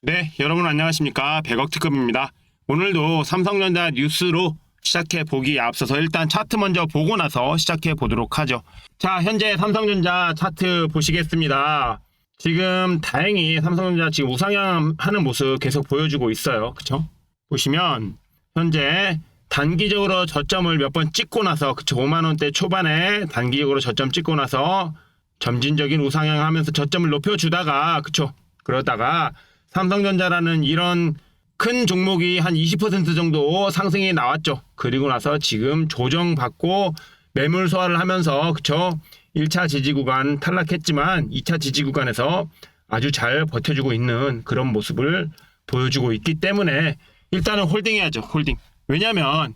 네, 여러분 안녕하십니까. 100억 특급입니다. 오늘도 삼성전자 뉴스로 시작해 보기에 앞서서 일단 차트 먼저 보고 나서 시작해 보도록 하죠. 자, 현재 삼성전자 차트 보시겠습니다. 지금 다행히 삼성전자 지금 우상향 하는 모습 계속 보여주고 있어요. 그쵸? 보시면 현재 단기적으로 저점을 몇 번 찍고 나서, 그쵸? 5만원대 초반에 단기적으로 저점 찍고 나서 점진적인 우상향 하면서 저점을 높여주다가, 그쵸? 그러다가 삼성전자라는 이런 큰 종목이 한 20% 정도 상승이 나왔죠. 그리고 나서 지금 조정받고 매물 소화를 하면서, 그쵸? 1차 지지 구간 탈락했지만 2차 지지 구간에서 아주 잘 버텨주고 있는 그런 모습을 보여주고 있기 때문에 일단은 홀딩해야죠. 홀딩. 왜냐면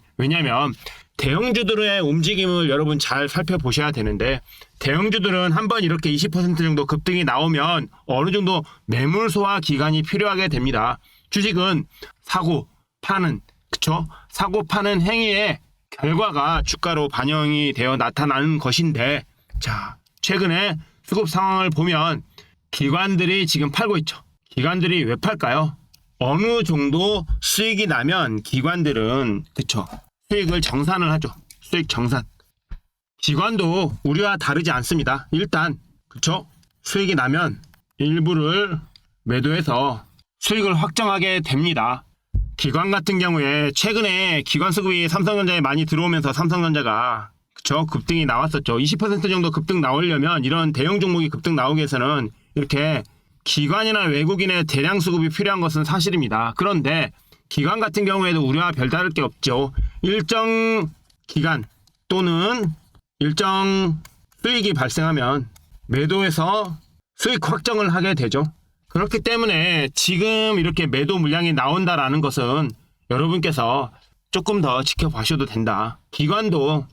대형주들의 움직임을 여러분 잘 살펴보셔야 되는데, 대형주들은 한번 이렇게 20% 정도 급등이 나오면 어느 정도 매물 소화 기간이 필요하게 됩니다. 주식은 사고 파는, 그쵸? 사고 파는 행위의 결과가 주가로 반영이 되어 나타나는 것인데, 자, 최근에 수급 상황을 보면 기관들이 지금 팔고 있죠. 기관들이 왜 팔까요? 어느 정도 수익이 나면 기관들은, 그쵸? 수익을 정산을 하죠. 수익 정산. 기관도 우리와 다르지 않습니다. 일단, 그쵸? 수익이 나면 일부를 매도해서 수익을 확정하게 됩니다. 기관 같은 경우에 최근에 기관 수급이 삼성전자에 많이 들어오면서 삼성전자가, 그쵸? 급등이 나왔었죠. 20% 정도 급등 나오려면, 이런 대형 종목이 급등 나오기 위해서는 이렇게 기관이나 외국인의 대량 수급이 필요한 것은 사실입니다. 그런데 기관 같은 경우에도 우리와 별다를 게 없죠. 일정 기간 또는 일정 수익이 발생하면 매도해서 수익 확정을 하게 되죠. 그렇기 때문에 지금 이렇게 매도 물량이 나온다라는 것은 여러분께서 조금 더 지켜봐셔도 된다. 기관도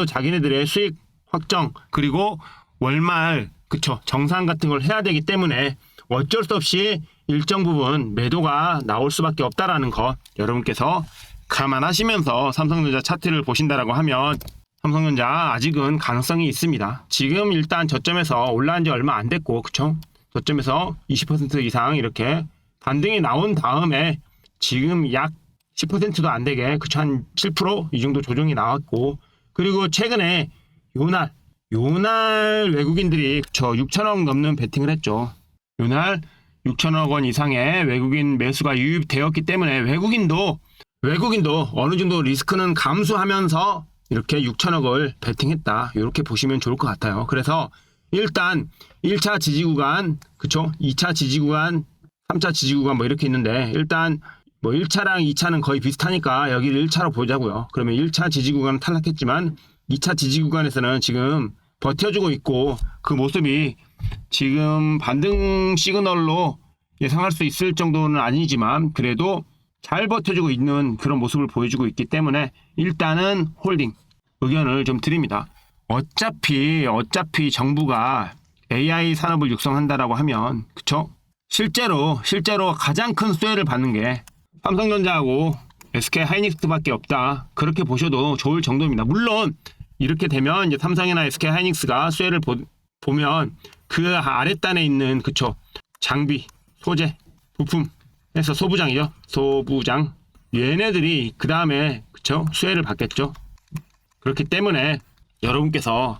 자기네들의 수익 확정, 그리고 월말, 그쵸, 정산 같은 걸 해야 되기 때문에 어쩔 수 없이 일정 부분 매도가 나올 수밖에 없다라는 것 여러분께서 감안하시면서 삼성전자 차트를 보신다라고 하면, 삼성전자 아직은 가능성이 있습니다. 지금 일단 저점에서 올라간 지 얼마 안 됐고, 그쵸? 저점에서 20% 이상 이렇게 반등이 나온 다음에 지금 약 10%도 안 되게, 그쵸? 한 7% 이 정도 조정이 나왔고, 그리고 최근에 요날 외국인들이, 그쵸, 6천억 넘는 베팅을 했죠. 요날 6천억 원 이상의 외국인 매수가 유입되었기 때문에 외국인도 어느 정도 리스크는 감수하면서 이렇게 6천억을 베팅했다. 이렇게 보시면 좋을 것 같아요. 그래서 일단 1차 지지 구간, 그쵸? 2차 지지 구간, 3차 지지 구간 뭐 이렇게 있는데, 일단 뭐 1차랑 2차는 거의 비슷하니까 여기를 1차로 보자고요. 그러면 1차 지지 구간은 탈락했지만 2차 지지 구간에서는 지금 버텨주고 있고, 그 모습이 지금 반등 시그널로 예상할 수 있을 정도는 아니지만 그래도 잘 버텨주고 있는 그런 모습을 보여주고 있기 때문에 일단은 홀딩 의견을 좀 드립니다. 어차피 정부가 AI 산업을 육성한다라고 하면, 그쵸? 실제로 가장 큰 수혜를 받는 게 삼성전자하고 SK 하이닉스밖에 없다. 그렇게 보셔도 좋을 정도입니다. 물론 이렇게 되면 이제 삼성이나 SK 하이닉스가 수혜를 보면 그 아랫단에 있는, 그쵸, 장비, 소재, 부품 해서 소부장이죠. 소부장. 얘네들이 그 다음에, 그쵸, 수혜를 받겠죠. 그렇기 때문에 여러분께서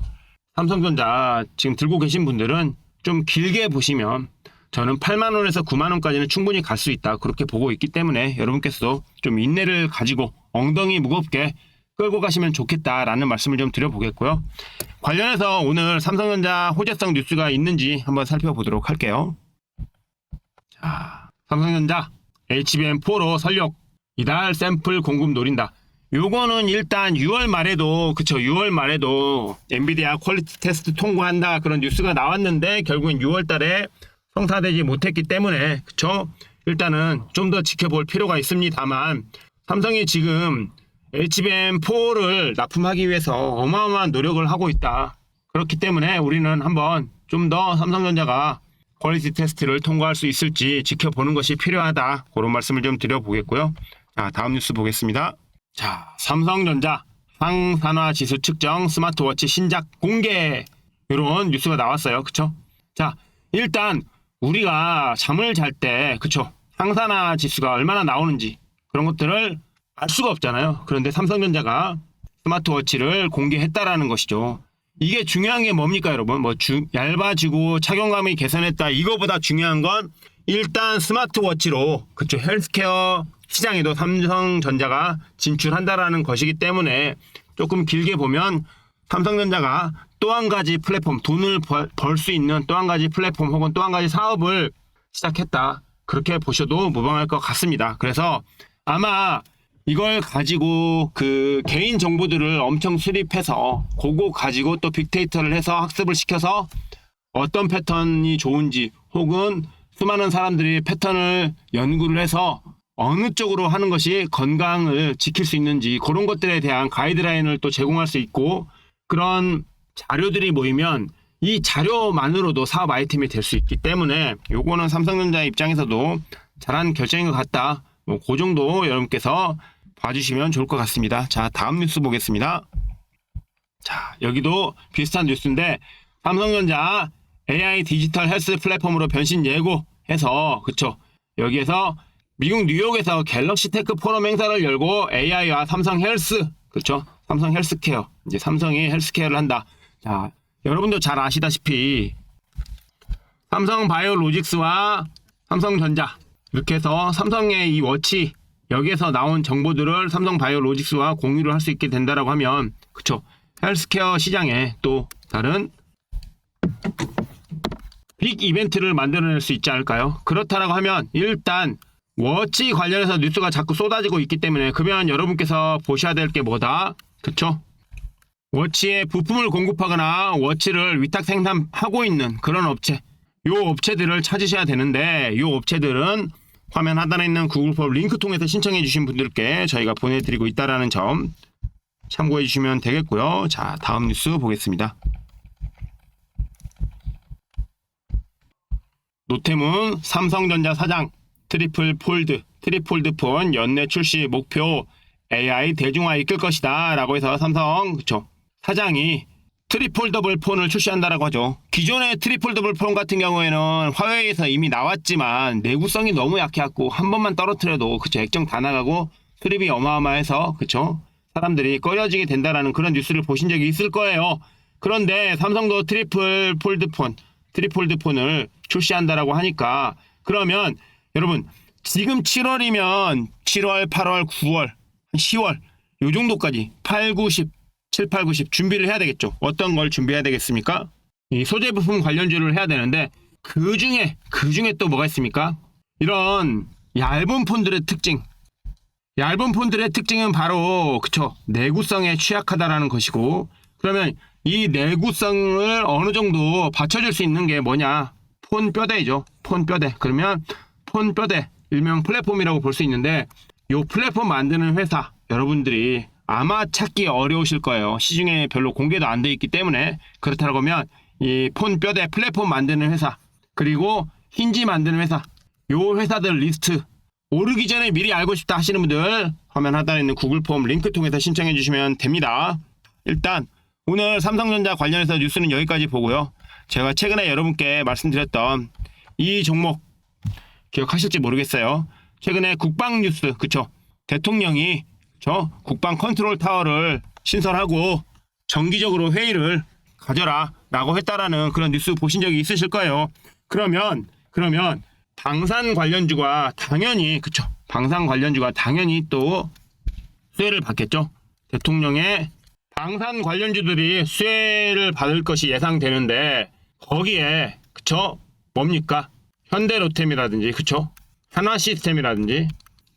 삼성전자 지금 들고 계신 분들은 좀 길게 보시면 저는 8만원에서 9만원까지는 충분히 갈 수 있다. 그렇게 보고 있기 때문에 여러분께서도 좀 인내를 가지고 엉덩이 무겁게 끌고 가시면 좋겠다라는 말씀을 좀 드려보겠고요. 관련해서 오늘 삼성전자 호재성 뉴스가 있는지 한번 살펴보도록 할게요. 자, 삼성전자 HBM4로 설력 이달 샘플 공급 노린다. 요거는 일단 6월 말에도, 그쵸, 6월 말에도 엔비디아 퀄리티 테스트 통과한다 그런 뉴스가 나왔는데 결국엔 6월 달에 성사되지 못했기 때문에, 그쵸, 일단은 좀 더 지켜볼 필요가 있습니다만, 삼성이 지금 HBM4를 납품하기 위해서 어마어마한 노력을 하고 있다. 그렇기 때문에 우리는 한번 좀 더 삼성전자가 퀄리티 테스트를 통과할 수 있을지 지켜보는 것이 필요하다. 그런 말씀을 좀 드려보겠고요. 자, 다음 뉴스 보겠습니다. 자, 삼성전자 항산화 지수 측정 스마트워치 신작 공개, 이런 뉴스가 나왔어요. 그쵸? 자, 일단 우리가 잠을 잘 때, 그쵸, 항산화 지수가 얼마나 나오는지 그런 것들을 알 수가 없잖아요. 그런데 삼성전자가 스마트워치를 공개했다라는 것이죠. 이게 중요한 게 뭡니까, 여러분? 얇아지고 착용감이 개선했다. 이거보다 중요한 건 일단 스마트워치로 그쵸 헬스케어 시장에도 삼성전자가 진출한다라는 것이기 때문에 조금 길게 보면 삼성전자가 또 한 가지 플랫폼, 돈을 벌 수 있는 또 한 가지 플랫폼 혹은 또 한 가지 사업을 시작했다. 그렇게 보셔도 무방할 것 같습니다. 그래서 아마 이걸 가지고 그 개인 정보들을 엄청 수립해서 그거 가지고 또 빅데이터를 해서 학습을 시켜서 어떤 패턴이 좋은지 혹은 수많은 사람들이 패턴을 연구를 해서 어느 쪽으로 하는 것이 건강을 지킬 수 있는지 그런 것들에 대한 가이드라인을 또 제공할 수 있고 그런 자료들이 모이면 이 자료만으로도 사업 아이템이 될 수 있기 때문에 요거는 삼성전자 입장에서도 잘한 결정인 것 같다. 그 정도 여러분께서 봐주시면 좋을 것 같습니다. 자, 다음 뉴스 보겠습니다. 자, 여기도 비슷한 뉴스인데 삼성전자 AI 디지털 헬스 플랫폼으로 변신 예고해서 그쵸 여기에서 미국 뉴욕에서 갤럭시 테크 포럼 행사를 열고 AI와 삼성 헬스 그쵸 삼성 헬스케어 이제 삼성이 헬스케어를 한다. 자, 여러분도 잘 아시다시피 삼성 바이오로직스와 삼성전자 이렇게 해서 삼성의 이 워치 여기에서 나온 정보들을 삼성 바이오로직스와 공유를 할 수 있게 된다라고 하면 그쵸 헬스케어 시장에 또 다른 빅 이벤트를 만들어낼 수 있지 않을까요? 그렇다라고 하면 일단 워치 관련해서 뉴스가 자꾸 쏟아지고 있기 때문에 그러면 여러분께서 보셔야 될 게 뭐다? 그쵸? 워치에 부품을 공급하거나 워치를 위탁 생산하고 있는 그런 업체 요 업체들을 찾으셔야 되는데 요 업체들은 화면 하단에 있는 구글 폼 링크 통해서 신청해 주신 분들께 저희가 보내드리고 있다는 점 참고해 주시면 되겠고요. 자, 다음 뉴스 보겠습니다. 노태문 삼성전자 사장 트리플 폴드 폰 연내 출시 목표 AI 대중화 이끌 것이다 라고 해서 삼성 그쵸 사장이 트리폴더블 폰을 출시한다라고 하죠. 기존의 트리폴더블 폰 같은 경우에는 화웨이에서 이미 나왔지만 내구성이 너무 약해갖고 한 번만 떨어뜨려도 그쵸 액정 다 나가고 수립이 어마어마해서 그쵸 사람들이 꺼려지게 된다라는 그런 뉴스를 보신 적이 있을 거예요. 그런데 삼성도 트리폴드 폰을 출시한다라고 하니까 그러면 여러분 지금 7월이면 7월, 8월, 9월, 10월 요 정도까지 8, 9, 10 7, 8, 9, 10 준비를 해야 되겠죠. 어떤 걸 준비해야 되겠습니까? 이 소재 부품 관련주를 해야 되는데 그 중에 또 뭐가 있습니까? 이런 얇은 폰들의 특징은 바로 그쵸 내구성에 취약하다라는 것이고 그러면 이 내구성을 어느 정도 받쳐줄 수 있는 게 뭐냐? 폰 뼈대이죠. 폰 뼈대. 그러면 폰 뼈대 일명 플랫폼이라고 볼 수 있는데 이 플랫폼 만드는 회사 여러분들이 아마 찾기 어려우실 거예요. 시중에 별로 공개도 안 돼 있기 때문에 그렇다고 하면 이 폰 뼈대 플랫폼 만드는 회사 그리고 힌지 만드는 회사 요 회사들 리스트 오르기 전에 미리 알고 싶다 하시는 분들 화면 하단에 있는 구글 폼 링크 통해서 신청해 주시면 됩니다. 일단 오늘 삼성전자 관련해서 뉴스는 여기까지 보고요. 제가 최근에 여러분께 말씀드렸던 이 종목 기억하실지 모르겠어요. 최근에 국방 뉴스 그쵸 대통령이 국방 컨트롤 타워를 신설하고 정기적으로 회의를 가져라 라고 했다라는 그런 뉴스 보신 적이 있으실 거예요. 그러면 방산 관련주가 당연히 또 수혜를 받겠죠. 대통령의 방산 관련주들이 수혜를 받을 것이 예상되는데 거기에 뭡니까? 현대로템이라든지 한화시스템이라든지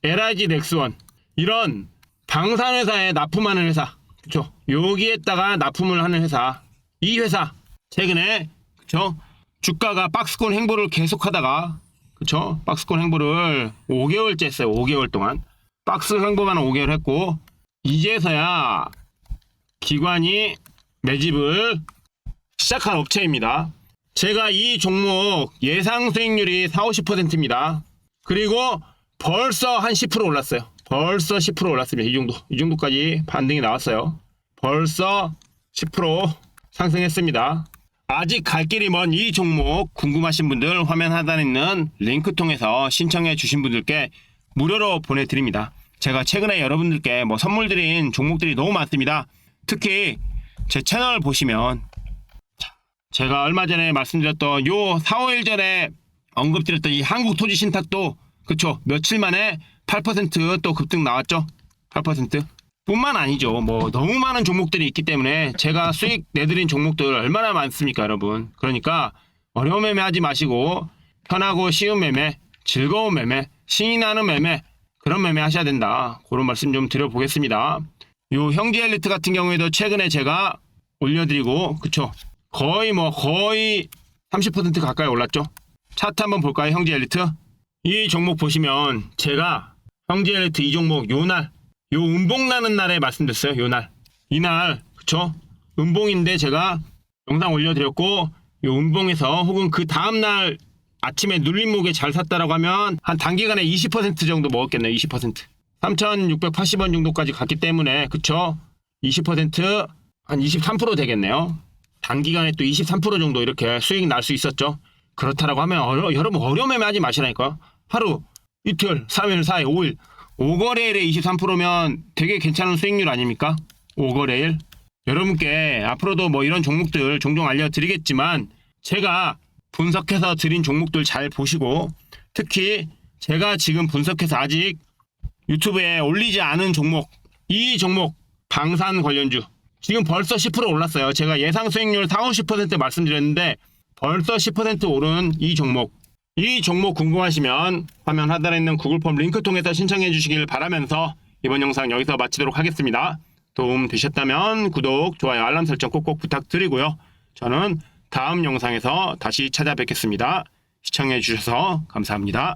LIG 넥스원 이런 방산회사에 납품하는 회사 여기에다가 납품을 하는 회사 이 회사 최근에 주가가 박스권 행보를 계속하다가 박스권 행보를 5개월째 했어요. 5개월 동안 박스 행보만 5개월 했고 이제서야 기관이 매집을 시작한 업체입니다. 제가 이 종목 예상 수익률이 40-50%입니다. 그리고 벌써 한 10% 올랐어요. 벌써 10% 올랐습니다. 이 정도까지 반등이 나왔어요. 벌써 10% 상승했습니다. 아직 갈 길이 먼 이 종목 궁금하신 분들 화면 하단에 있는 링크 통해서 신청해 주신 분들께 무료로 보내드립니다. 제가 최근에 여러분들께 선물 드린 종목들이 너무 많습니다. 특히 제 채널 보시면 제가 얼마 전에 말씀드렸던 요 4, 5일 전에 언급드렸던 이 한국토지신탁도 그쵸, 며칠 만에 8% 급등 나왔죠. 8% 뿐만 아니죠. 너무 많은 종목들이 있기 때문에 제가 수익 내드린 종목들 얼마나 많습니까, 여러분. 그러니까 어려운 매매 하지 마시고 편하고 쉬운 매매, 즐거운 매매, 신이 나는 매매, 그런 매매 하셔야 된다. 그런 말씀 좀 드려보겠습니다. 요 형제 엘리트 같은 경우에도 최근에 제가 올려드리고 그쵸, 거의 30% 가까이 올랐죠. 차트 한번 볼까요? 형제 엘리트 이 종목 보시면 제가 형제 엘리트 이 종목 요 음봉 나는 날에 말씀드렸어요. 요날 이날 그쵸, 음봉인데 제가 영상 올려드렸고 요 음봉에서 혹은 그 다음날 아침에 눌림목에 잘 샀다라고 하면 한 단기간에 20% 정도 먹었겠네요. 20% 3,680원 정도까지 갔기 때문에 그쵸, 20% 한 23% 되겠네요. 단기간에 또 23% 정도 이렇게 수익 날 수 있었죠. 그렇다라고 하면 여러분 어려운 매매 하지 마시라니까. 하루, 이틀, 3일, 4일, 5일 5거래일에 23%면 되게 괜찮은 수익률 아닙니까? 5거래일. 여러분께 앞으로도 이런 종목들 종종 알려드리겠지만 제가 분석해서 드린 종목들 잘 보시고 특히 제가 지금 분석해서 아직 유튜브에 올리지 않은 종목, 이 종목 방산 관련주 지금 벌써 10% 올랐어요. 제가 예상 수익률 4, 50% 말씀드렸는데 벌써 10% 오른 이 종목 궁금하시면 화면 하단에 있는 구글 폼 링크 통해서 신청해 주시길 바라면서 이번 영상 여기서 마치도록 하겠습니다. 도움 되셨다면 구독, 좋아요, 알람 설정 꼭꼭 부탁드리고요. 저는 다음 영상에서 다시 찾아뵙겠습니다. 시청해 주셔서 감사합니다.